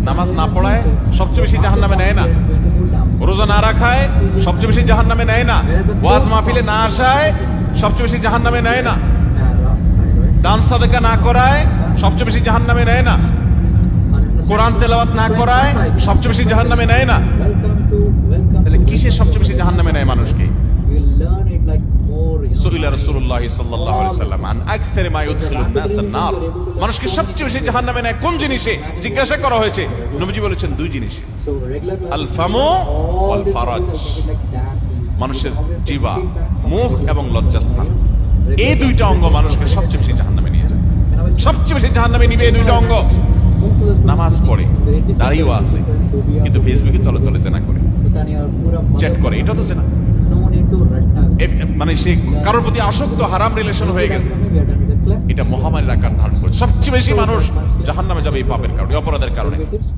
নামাজ না পড়ায় সবচেয়ে বেশি জাহান্নামে নেয় না, রোজা না রাখায় সবচেয়ে বেশি জাহান্নামে নেয় না, ওয়াজ মাহফিলে না আসায় সবচেয়ে বেশি জাহান্নামে নেয় না, দান সাদেকা না করায় সবচেয়ে বেশি জাহান্নামে নেয় না, কোরআন তেলাওয়াত না করায় সবচেয়ে বেশি জাহান্নামে নেয় না। তাহলে কিসের সবচেয়ে বেশি জাহান্নামে নেয় মানুষকে? সুইলা রাসূলুল্লাহ সাল্লাল্লাহু আলাইহি ওয়াসাল্লাম আন আকসারি মা ইউদখিলুন নাস আন-নার, মানুষকে সবচেয়ে বেশি জাহান্নামে নেয় কোন জিনিসে জিজ্ঞাসা করা হয়েছে। নবীজি বলেছেন দুই জিনিসে, আল ফামু ওয়াল ফারাজ, মানুষের জিহ্বা, মুখ এবং লজ্জাস্থান, এই দুইটা অঙ্গ মানুষকে সবচেয়ে বেশি জাহান্নামে নিয়ে যায়। সবচেয়ে বেশি জাহান্নামে নিবে এই দুইটা অঙ্গ। নামাজ পড়ে, দাঁড়িয়েও আছে, কিন্তু ফেসবুকে তলে তলে জেনা করে, চ্যাট করে, এটা তো জেনা। মানে সে কারোর প্রতি আসক্ত, হারাম রিলেশন হয়ে গেছে, এটা মহামারীর আকার ধারণ করে। সবচেয়ে বেশি মানুষ জাহান্নামে যাবে এই পাপের কারণে, অপরাধের কারণে।